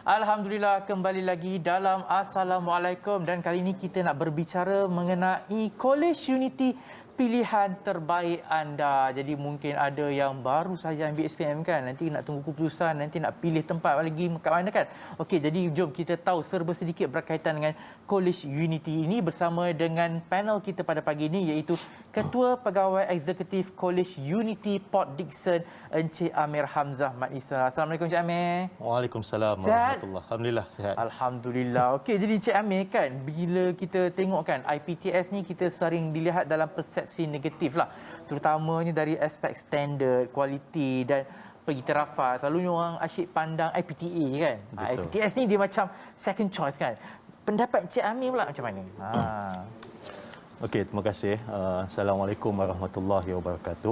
Alhamdulillah, kembali lagi dalam Assalamualaikum, dan kali ini kita nak berbicara mengenai College Unity pilihan terbaik anda. Jadi mungkin ada yang baru saja ambil SPM kan, nanti nak tunggu keputusan, nanti nak pilih tempat lagi kat mana kan. Okey, jadi jom kita tahu serba sedikit berkaitan dengan College Unity ini bersama dengan panel kita pada pagi ini, iaitu Ketua Pegawai Eksekutif College Unity Port Dickson, Encik Amir Hamzah Mat Isa. Assalamualaikum Encik Amir. Waalaikumsalam warahmatullahi. Alhamdulillah sihat. Alhamdulillah. Okey, jadi Encik Amir kan, bila kita tengok kan IPTS ni kita sering dilihat dalam persepsi negatif lah, terutamanya dari aspek standard, kualiti dan pengiktirafan. Selalunya orang asyik pandang IPTA kan. IPTS ni dia macam second choice kan. Pendapat Encik Amir pula macam mana? Okey, terima kasih. Assalamualaikum warahmatullahi wabarakatuh.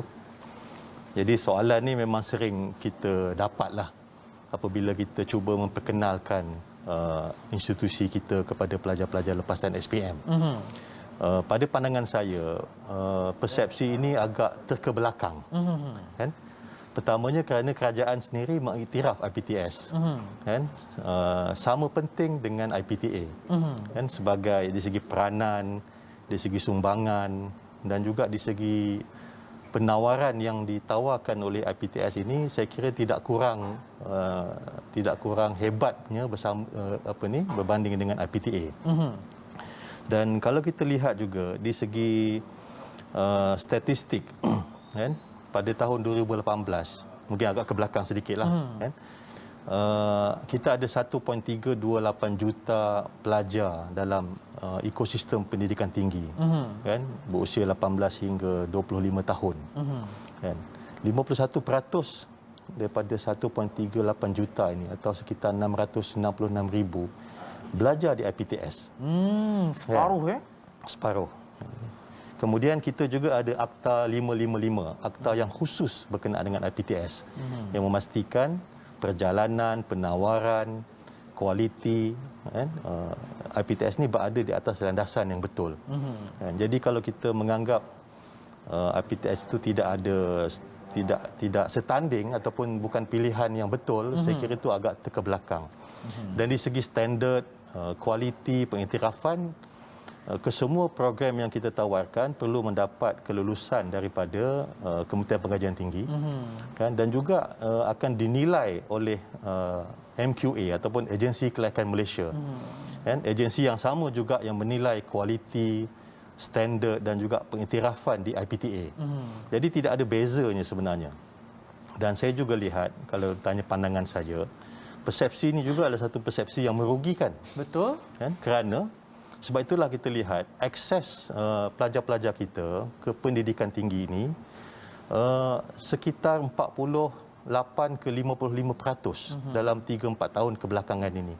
Jadi soalan ni memang sering kita dapatlah apabila kita cuba memperkenalkan institusi kita kepada pelajar-pelajar lepasan SPM. Pada pandangan saya, persepsi ini agak terkebelakang. Kan? Pertamanya kerana kerajaan sendiri mengiktiraf IPTS. Kan? Sama penting dengan IPTA. Kan? Sebagai di segi peranan, di segi sumbangan dan juga di segi penawaran yang ditawarkan oleh IPTS ini, saya kira tidak kurang hebatnya berbanding dengan IPTA. Dan kalau kita lihat juga di segi statistik kan, pada tahun 2018, mungkin agak ke belakang sedikitlah kan, kita ada 1.328 juta pelajar dalam ekosistem pendidikan tinggi kan, berusia 18 hingga 25 tahun. Kan, 51% daripada 1.38 juta ini atau sekitar 666,000 belajar di IPTS. Separuh ya? Separuh. Kemudian kita juga ada Akta 555, akta yang khusus berkenaan dengan IPTS, yang memastikan perjalanan, penawaran, kualiti IPTS ni berada di atas landasan yang betul. Jadi kalau kita menganggap IPTS itu tidak setanding ataupun bukan pilihan yang betul, saya kira itu agak terkebelakang. Dan di segi standard, kualiti, pengiktirafan, kesemua program yang kita tawarkan perlu mendapat kelulusan daripada Kementerian Pengajian Tinggi kan, dan juga akan dinilai oleh MQA ataupun Agensi Kelayakan Malaysia. Kan, agensi yang sama juga yang menilai kualiti, standard dan juga pengiktirafan di IPTA. Jadi tidak ada bezanya sebenarnya. Dan saya juga lihat, kalau tanya pandangan saya, persepsi ini juga adalah satu persepsi yang merugikan. Betul. Kan, kerana sebab itulah kita lihat akses pelajar-pelajar kita ke pendidikan tinggi ini sekitar 48 ke 55% dalam 3-4 tahun kebelakangan ini.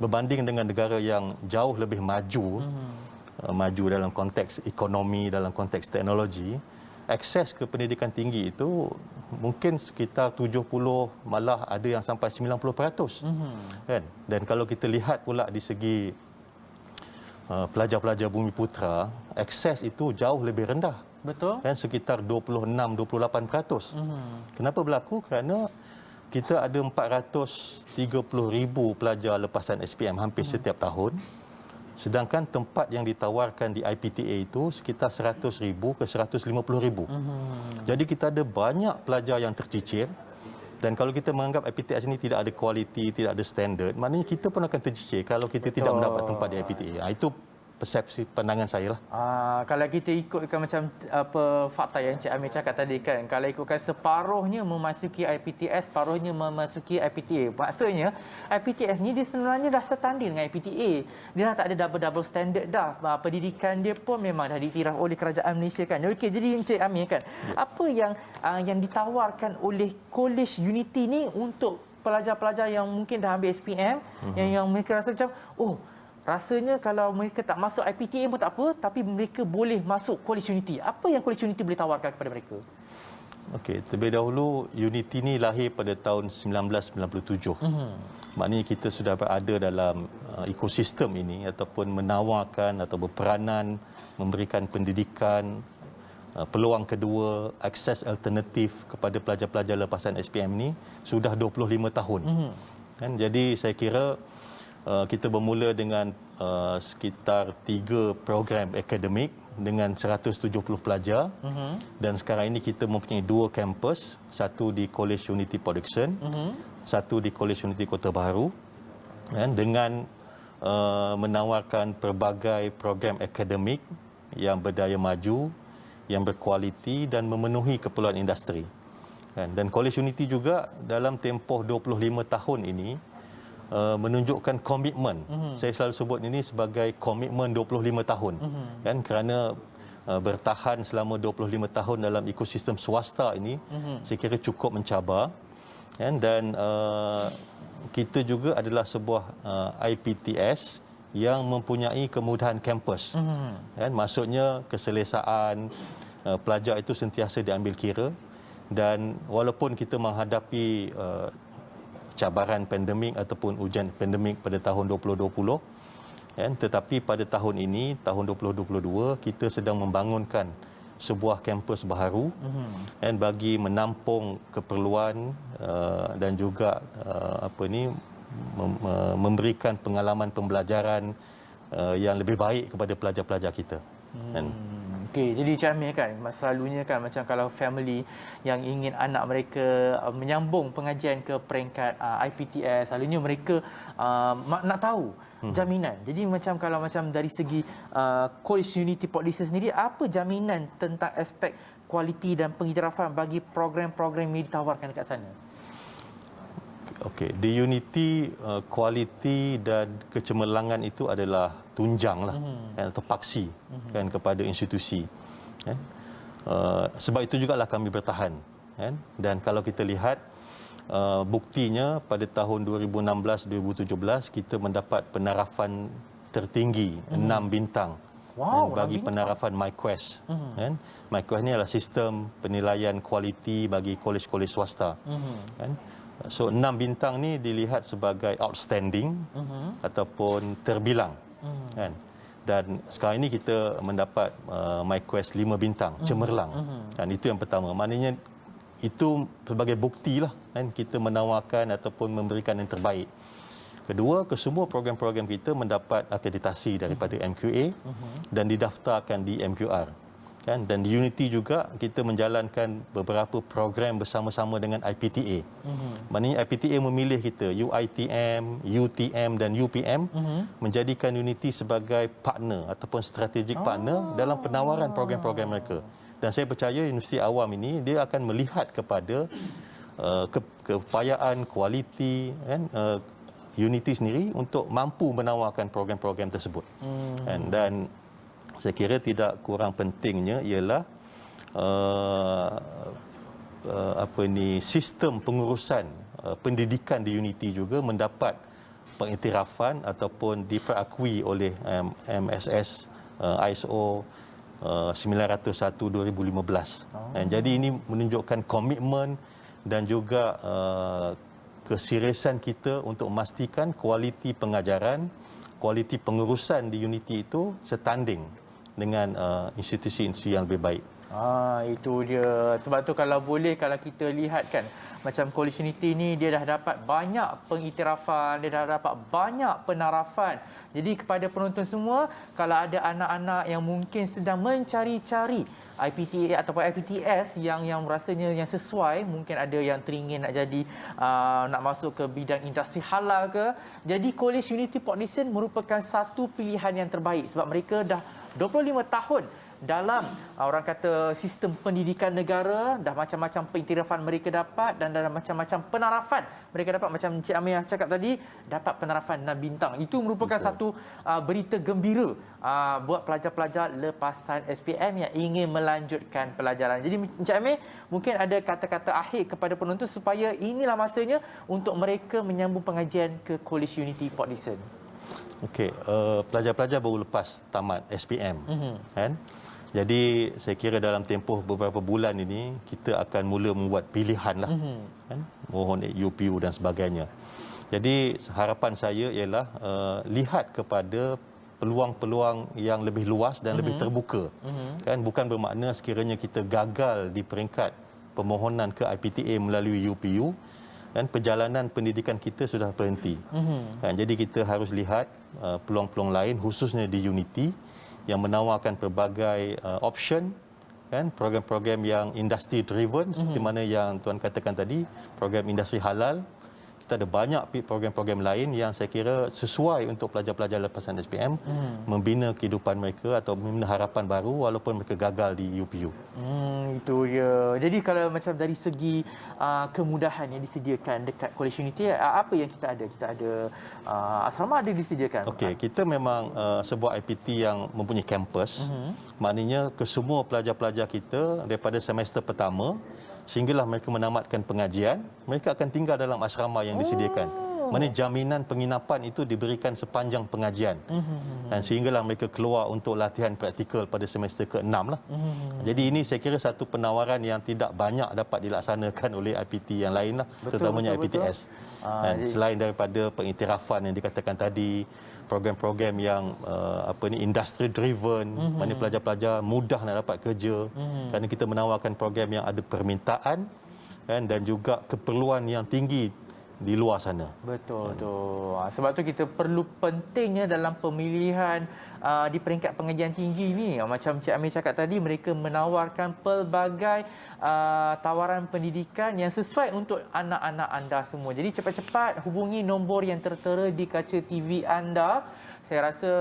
Berbanding dengan negara yang jauh lebih maju, maju dalam konteks ekonomi, dalam konteks teknologi, akses ke pendidikan tinggi itu mungkin sekitar 70, malah ada yang sampai 90%. Kan? Dan kalau kita lihat pula di segi pelajar-pelajar Bumi Putra, akses itu jauh lebih rendah. Betul. Kan, sekitar 26-28%. Kenapa berlaku? Kerana kita ada 430,000 pelajar lepasan SPM hampir setiap tahun. Sedangkan tempat yang ditawarkan di IPTA itu sekitar 100,000 ke 150,000. Jadi kita ada banyak pelajar yang tercicir. Dan kalau kita menganggap IPTS ini tidak ada kualiti, tidak ada standard, maknanya kita pun akan tercicir kalau kita tidak mendapat tempat di IPTA. Itu persepsi pandangan saya lah. Kalau kita ikutkan macam fakta yang Encik Amir cakap tadi kan, kalau ikutkan separuhnya memasuki IPTS, separuhnya memasuki IPTA. Maksudnya IPTS ni dia sebenarnya dah setanding dengan IPTA. Dia dah tak ada double standard dah. Pendidikan dia pun memang dah diiktiraf oleh kerajaan Malaysia kan. Okey, jadi Encik Amir kan, apa yang ditawarkan oleh College Unity ni untuk pelajar-pelajar yang mungkin dah ambil SPM, yang mereka rasa macam, rasanya kalau mereka tak masuk IPTA pun tak apa, tapi mereka boleh masuk College Unity. Apa yang College Unity boleh tawarkan kepada mereka? Okey, terlebih dahulu Unity ni lahir pada tahun 1997. Maknanya kita sudah berada dalam ekosistem ini ataupun menawarkan atau berperanan memberikan pendidikan, peluang kedua, akses alternatif kepada pelajar-pelajar lepasan SPM ini sudah 25 tahun. Kan? Jadi saya kira kita bermula dengan sekitar 3 program akademik dengan 170 pelajar dan sekarang ini kita mempunyai 2 kampus, satu di College Unity Port Dickson, satu di College Unity Kota Baharu, kan? Dengan menawarkan pelbagai program akademik yang berdaya maju, yang berkualiti dan memenuhi keperluan industri. Dan College Unity juga dalam tempoh 25 tahun ini menunjukkan komitmen. Saya selalu sebut ini sebagai komitmen 25 tahun. Kan, kerana bertahan selama 25 tahun dalam ekosistem swasta ini saya kira cukup mencabar. Dan kita juga adalah sebuah IPTS yang mempunyai kemudahan kampus. Maksudnya keselesaan pelajar itu sentiasa diambil kira, dan walaupun kita menghadapi cabaran pandemik ataupun ujian pandemik pada tahun 2020, tetapi pada tahun ini, tahun 2022, kita sedang membangunkan sebuah kampus baharu bagi menampung keperluan dan juga memberikan pengalaman pembelajaran yang lebih baik kepada pelajar-pelajar kita. Okey, jadi Encik Amir kan selalunya kan macam kalau family yang ingin anak mereka menyambung pengajian ke peringkat IPTS, selalunya mereka nak tahu jaminan. Jadi macam kalau macam dari segi College Unity Port Dickson sendiri, apa jaminan tentang aspek kualiti dan pengiktirafan bagi program-program yang ditawarkan dekat sana? Okey, di Unity kualiti dan kecemerlangan itu adalah tunjanglah atau paksi kan kepada institusi. Sebab itu jugalah kami bertahan. Dan kalau kita lihat buktinya pada tahun 2016-2017 kita mendapat penarafan tertinggi 6 bintang. Wow, bagi penarafan MyQuest. MyQuest ni adalah sistem penilaian kualiti bagi kolej-kolej swasta. So 6 bintang ni dilihat sebagai outstanding ataupun terbilang. Dan sekarang ini kita mendapat MyQuest 5 bintang, cemerlang. Dan itu yang pertama. Maknanya itu sebagai buktilah kita menawarkan ataupun memberikan yang terbaik. Kedua, kesemua program-program kita mendapat akreditasi daripada MQA dan didaftarkan di MQR. Dan di Unity juga kita menjalankan beberapa program bersama-sama dengan IPTA. Maknanya IPTA memilih kita, UITM, UTM dan UPM menjadikan Unity sebagai partner ataupun strategic partner dalam penawaran program-program mereka. Dan saya percaya Universiti Awam ini dia akan melihat kepada keupayaan, kualiti Unity sendiri untuk mampu menawarkan program-program tersebut. Dan saya kira tidak kurang pentingnya ialah sistem pengurusan pendidikan di Unity juga mendapat pengiktirafan ataupun diperakui oleh MSS ISO 901/2015. Jadi ini menunjukkan komitmen dan juga keseriusan kita untuk memastikan kualiti pengajaran, kualiti pengurusan di Unity itu setanding dengan institusi-institusi yang lebih baik. Itu dia. Sebab tu kalau boleh, kalau kita lihat kan, macam College Unity ni dia dah dapat banyak pengiktirafan, dia dah dapat banyak penarafan. Jadi kepada penonton semua, kalau ada anak-anak yang mungkin sedang mencari-cari IPTA ataupun IPTS yang rasanya yang sesuai, mungkin ada yang teringin nak jadi nak masuk ke bidang industri halal ke, jadi College Unity Port Dickson merupakan satu pilihan yang terbaik sebab mereka dah 25 tahun dalam orang kata sistem pendidikan negara, dah macam-macam pengiktirafan mereka dapat dan dalam macam-macam penarafan mereka dapat. Macam Encik Amir cakap tadi, dapat penarafan 6 bintang. Itu merupakan satu berita gembira buat pelajar-pelajar lepasan SPM yang ingin melanjutkan pelajaran. Jadi Encik Amir mungkin ada kata-kata akhir kepada penonton supaya inilah masanya untuk mereka menyambung pengajian ke College Unity Port Dickson. Okey, pelajar-pelajar baru lepas tamat SPM, kan? Jadi saya kira dalam tempoh beberapa bulan ini kita akan mula membuat pilihan lah, kan? Mohon UPU dan sebagainya. Jadi harapan saya ialah lihat kepada peluang-peluang yang lebih luas dan lebih terbuka, kan? Bukan bermakna sekiranya kita gagal di peringkat permohonan ke IPTA melalui UPU, kan perjalanan pendidikan kita sudah berhenti. Kan, jadi kita harus lihat peluang-peluang lain khususnya di Unity yang menawarkan pelbagai option, kan, program-program yang industry driven seperti mana yang tuan katakan tadi, program industri halal. Kita ada banyak program-program lain yang saya kira sesuai untuk pelajar-pelajar lepasan SPM membina kehidupan mereka atau membina harapan baru walaupun mereka gagal di UPU. Itu dia. Jadi kalau macam dari segi kemudahan yang disediakan dekat College Unity, apa yang kita ada? Kita ada asrama ada disediakan. Okey, kita memang sebuah IPT yang mempunyai kampus. Maknanya kesemua pelajar-pelajar kita daripada semester pertama sehinggalah mereka menamatkan pengajian, mereka akan tinggal dalam asrama yang disediakan. Mana jaminan penginapan itu diberikan sepanjang pengajian. Dan sehinggalah mereka keluar untuk latihan praktikal pada semester ke-6 lah. Jadi ini saya kira satu penawaran yang tidak banyak dapat dilaksanakan oleh IPT yang lain lah, terutamanya IPTS. Dan selain daripada pengiktirafan yang dikatakan tadi, program-program yang industry driven, mana pelajar-pelajar mudah nak dapat kerja, kerana kita menawarkan program yang ada permintaan, kan, dan juga keperluan yang tinggi di luar sana. Betul tu. Sebab tu kita perlu pentingnya dalam pemilihan di peringkat pengajian tinggi ni. Macam Cik Amir cakap tadi, mereka menawarkan pelbagai tawaran pendidikan yang sesuai untuk anak-anak anda semua. Jadi cepat-cepat hubungi nombor yang tertera di kaca TV anda. Saya rasa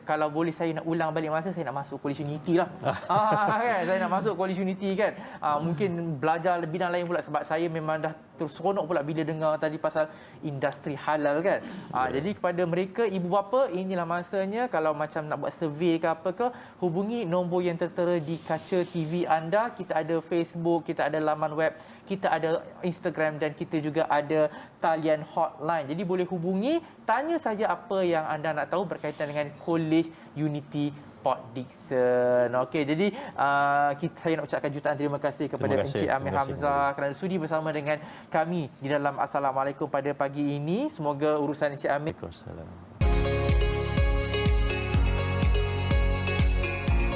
kalau boleh saya nak ulang balik masa, saya nak masuk College Unity lah. Kan? Saya nak masuk College Unity kan. Mungkin belajar bidang lain pula sebab saya memang dah terseronok pula bila dengar tadi pasal industri halal kan. Jadi kepada mereka ibu bapa, inilah masanya kalau macam nak buat survey ke apa ke, hubungi nombor yang tertera di kaca TV anda. Kita ada Facebook, kita ada laman web, kita ada Instagram dan kita juga ada talian hotline. Jadi boleh hubungi, tanya saja apa yang anda nak tahu berkaitan dengan College Unity Port Dickson. Okey, jadi saya nak ucapkan jutaan terima kasih kepada Encik Amir Hamzah kerana sudi bersama dengan kami di dalam Assalamualaikum pada pagi ini. Semoga urusan Encik Amir. Waalaikumsalam.